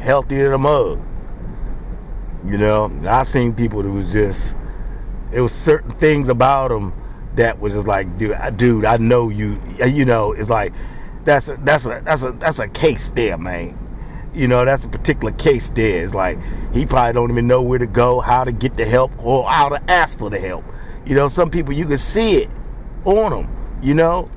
healthier than a mug. You know, I seen people that was just, it was certain things about them that was just like, dude, I know you. You know, it's like that's a case there, man. You know, that's a particular case there. It's like he probably don't even know where to go, how to get the help, or how to ask for the help. You know, some people you can see it on them. You know,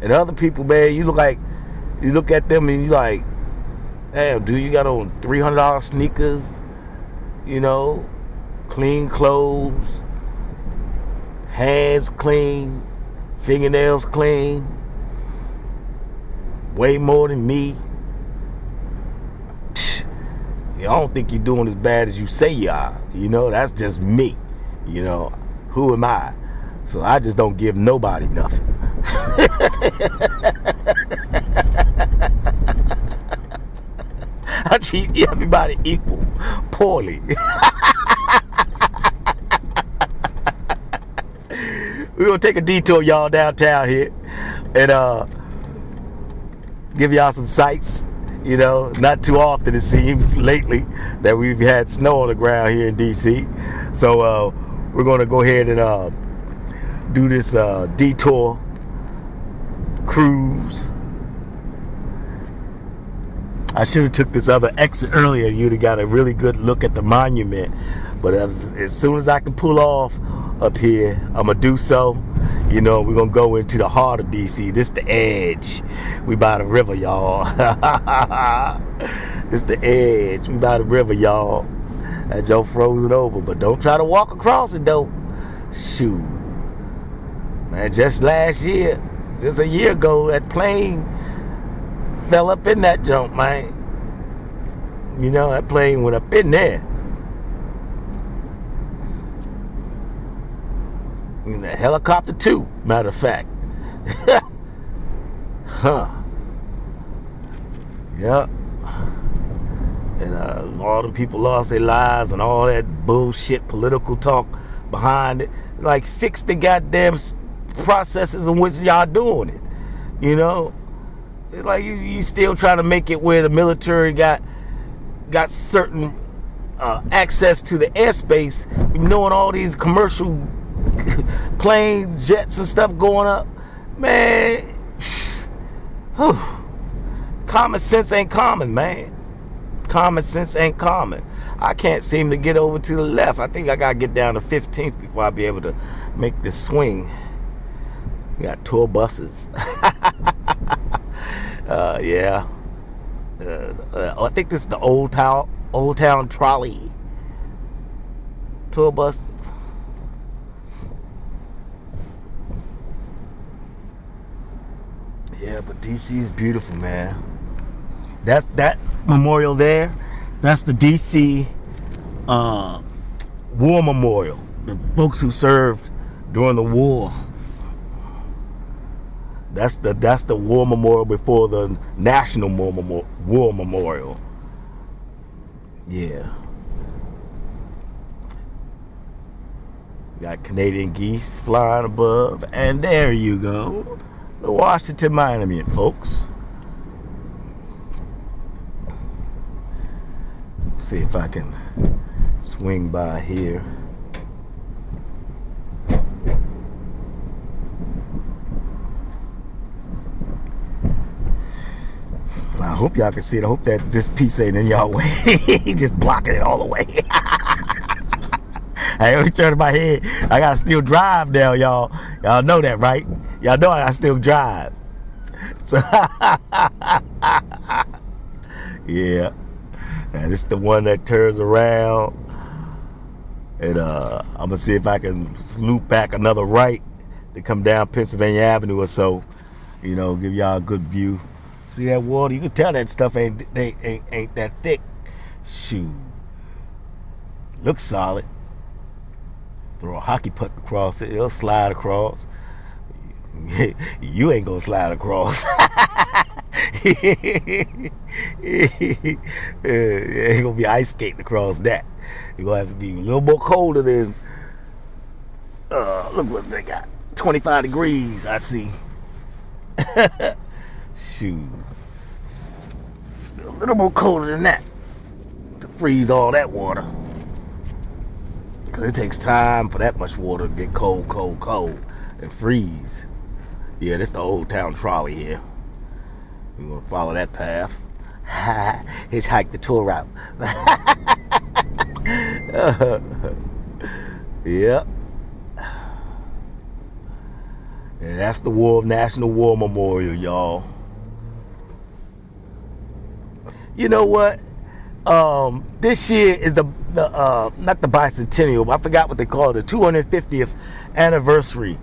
and other people, man, you look at them and you like, damn, dude, you got on $300 sneakers. You know, clean clothes, hands clean, fingernails clean, way more than me. I don't think you're doing as bad as you say you are. You know, that's just me. You know, who am I? So I just don't give nobody nothing. I treat everybody equal, poorly. We're gonna take a detour, y'all, downtown here and give y'all some sights. You know, not too often it seems lately that we've had snow on the ground here in DC. So we're gonna go ahead and do this detour cruise. I should have took this other exit earlier. You'd have got a really good look at the monument. But as soon as I can pull off up here, I'm going to do so. You know, we're going to go into the heart of D.C. This the edge. We by the river, y'all. This the edge. We by the river, y'all. That Joe froze it over. But don't try to walk across it, though. Shoot. Man, just last year, just a year ago, that plane fell up in that jump, man. You know, that plane went up in there. And the helicopter too, matter of fact. Huh. Yep. And all them people lost their lives and all that bullshit political talk behind it. Like, fix the goddamn processes in which y'all doing it. You know? It's like you still trying to make it where the military got certain access to the airspace, knowing all these commercial planes, jets, and stuff going up. Man, whew. Common sense ain't common, man. Common sense ain't common. I can't seem to get over to the left. I think I gotta get down to 15th before I'll be able to make this swing. We got tour buses. Yeah. I think this is the Old Town Trolley tour bus. Yeah, but DC is beautiful, man. That memorial there. That's the DC War Memorial. The folks who served during the war. That's the war memorial before the National War Memorial. Yeah. Got Canadian geese flying above. And there you go. The Washington Monument, folks. See if I can swing by here. I hope y'all can see it. I hope that this piece ain't in y'all way. Just blocking it all the way. I only turn my head. I gotta still drive now, y'all. Y'all know that, right? Y'all know I still drive. So yeah. And it's the one that turns around. And I'm gonna see if I can loop back another right to come down Pennsylvania Avenue or so. You know, give y'all a good view. See that water? You can tell that stuff ain't that thick. Shoot. Looks solid. Throw a hockey puck across it, it'll slide across. You ain't gonna slide across. Ain't gonna be ice skating across that. You're gonna have to be a little more colder than look what they got. 25 degrees, I see. Shoot. A little more colder than that. freeze all that water. Because it takes time for that much water to get cold, cold, cold, and freeze. Yeah, this is the Old Town Trolley here. We're going to follow that path. Hitchhike the tour route. Yep. And that's the National War Memorial, y'all. You know what? This year is the not the bicentennial, but I forgot what they call it, the 250th anniversary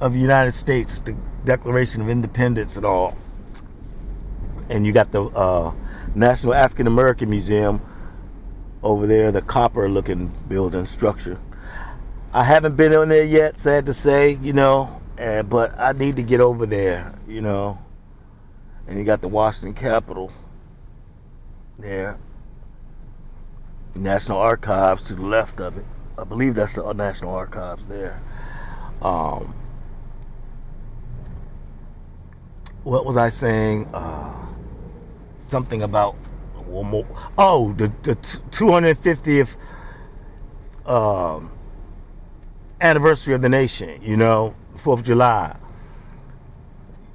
of the United States, the Declaration of Independence and all. And you got the National African American Museum over there, the copper-looking building structure. I haven't been on there yet, sad to say, you know, but I need to get over there, you know. And you got the Washington Capitol there. National Archives to the left of it. I believe that's the National Archives there. What was I saying? Something about one more. Oh, the 250th anniversary of the nation. You know, 4th of July.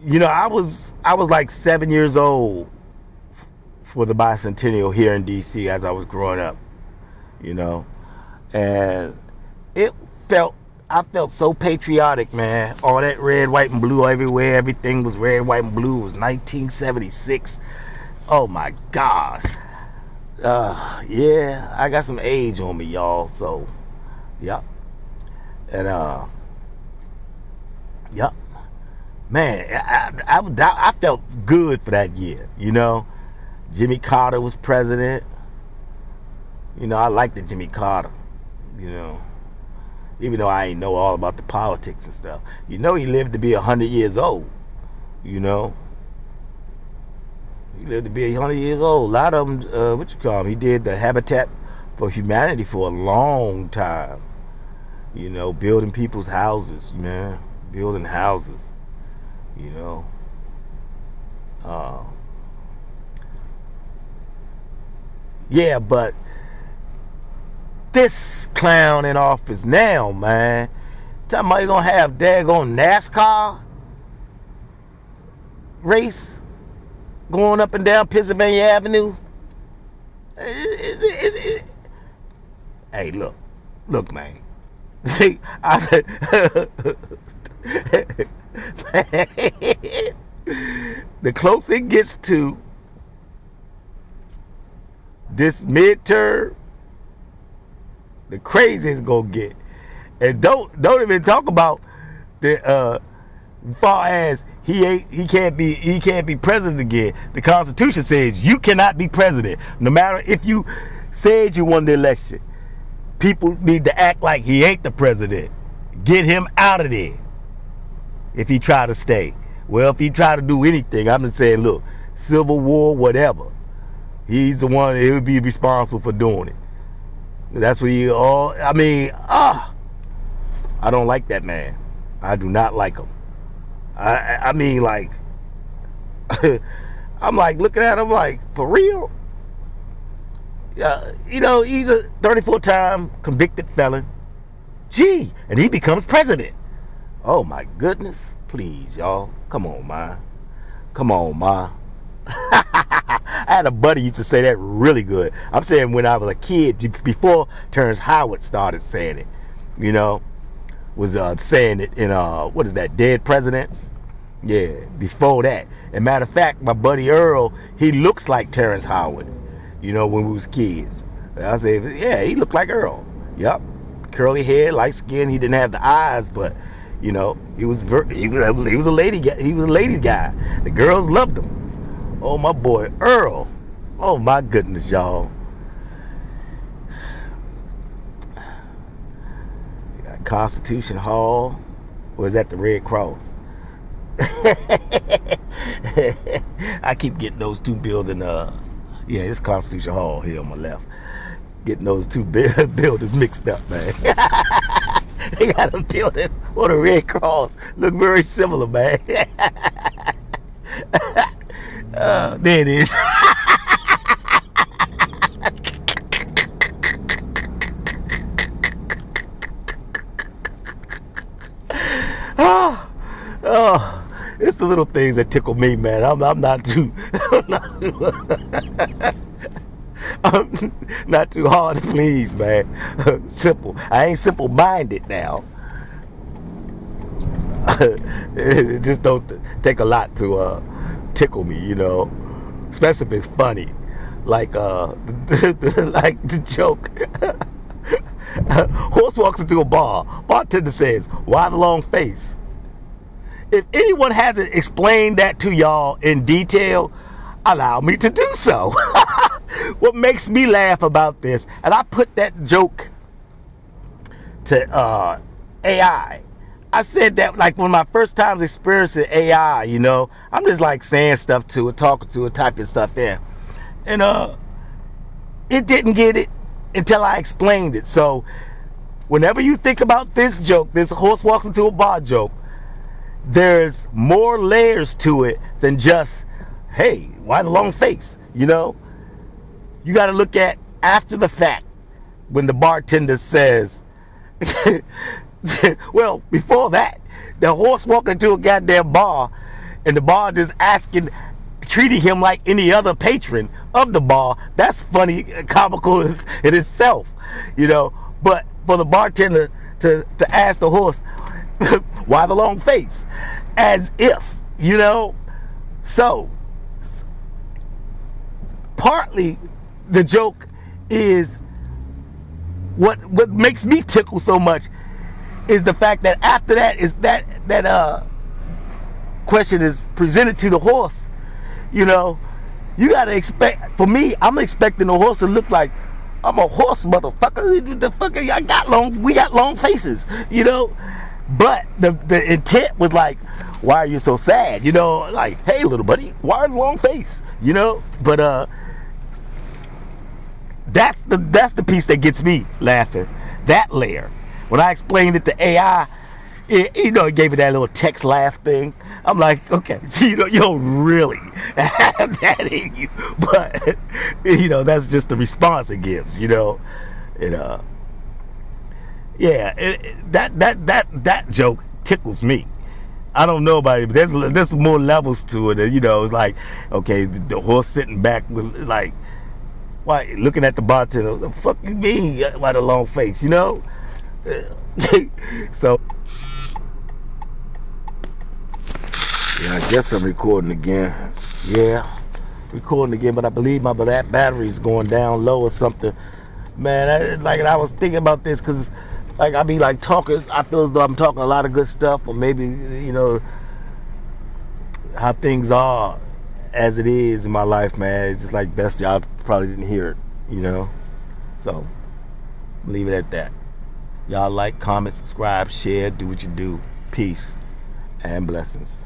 You know, I was like 7 years old for the bicentennial here in DC as I was growing up. You know, and I felt so patriotic, man. All that red, white, and blue everywhere. Everything was red, white, and blue. It was 1976. Oh my gosh. Yeah, I got some age on me, y'all. So, yep. And yep. Man, I felt good for that year. You know, Jimmy Carter was president. You know, I liked the Jimmy Carter. You know, even though I ain't know all about the politics and stuff. You know, he lived to be 100 years old. You know, he lived to be 100 years old. A lot of them, what you call him? He did the Habitat for Humanity for a long time. You know, building people's houses, man. Building houses. You know. Yeah, but this clown in office now, man. Talking about you gonna have daggone NASCAR race going up and down Pennsylvania Avenue. Hey, look, man. The closer it gets to this midterm, the crazier it's gonna get. And don't even talk about the far as he can't be president again. The Constitution says you cannot be president. No matter if you said you won the election. People need to act like he ain't the president. Get him out of there if he try to stay. Well, if he try to do anything, I'm just saying, look, Civil War, whatever. He's the one that would be responsible for doing it. That's what I don't like that man. I do not like him. I mean, like, I'm like looking at him like, for real? You know, he's a 34-time convicted felon. Gee, and he becomes president. Oh my goodness. Please, y'all. Come on, ma. I had a buddy used to say that really good. I'm saying when I was a kid, before Terrence Howard started saying it, you know, was saying it in, what is that, Dead Presidents? Yeah, before that. And matter of fact, my buddy Earl, he looks like Terrence Howard, you know, when we was kids. I said, yeah, he looked like Earl. Yep. Curly hair, light skin. He didn't have the eyes, but, you know, he was a lady guy. He was a ladies guy. The girls loved him. Oh, my boy Earl. Oh my goodness, y'all. You got Constitution Hall. Or is that the Red Cross? I keep getting those two buildings. Yeah, it's Constitution Hall here on my left. Getting those two buildings mixed up, man. They got a building for the Red Cross. Look very similar, man. There it is. the little things that tickle me, man. I'm not too, I'm not too hard to please, man. Simple. I ain't simple-minded now. It just don't take a lot to tickle me, you know. Especially if it's funny, like like the joke. Horse walks into a bar. Bartender says, "Why the long face?" If anyone hasn't explained that to y'all in detail, allow me to do so. What makes me laugh about this, and I put that joke to AI. I said that like one of my first times experiencing AI, you know, I'm just like saying stuff to it, talking to it, typing stuff in. And it didn't get it until I explained it. So whenever you think about this joke, this horse walks into a bar joke, there's more layers to it than just, hey, why the long face? You know, you got to look at after the fact when the bartender says, well, before that, the horse walking into a goddamn bar and the bar just asking, treating him like any other patron of the bar. That's funny, comical in itself, you know. But for the bartender to ask the horse, why the long face? As if, you know. So, partly the joke is what makes me tickle so much is the fact that after that is that question is presented to the horse, you know, you gotta expect, for me, I'm expecting the horse to look like, I'm a horse, motherfucker. The fucker, we got long faces, you know. But the intent was like, why are you so sad? You know, like, hey, little buddy, why the long face? You know. But that's the piece that gets me laughing. That layer. When I explained it to AI, it gave it that little text laugh thing. I'm like, okay, so you don't really have that in you, but that's just the response it gives. That joke tickles me. I don't know about it, but there's more levels to it. It's like, okay, the horse sitting back with like, why looking at the bartender? The fuck you mean? Why the long face? So. Yeah, I guess I'm recording again. Yeah, recording again, but I believe my battery's going down low or something. Man, I was thinking about this because, like, I be like talking. I feel as though I'm talking a lot of good stuff, or maybe how things are as it is in my life, man. It's just like best y'all probably didn't hear it, So leave it at that. Y'all like, comment, subscribe, share, do what you do. Peace and blessings.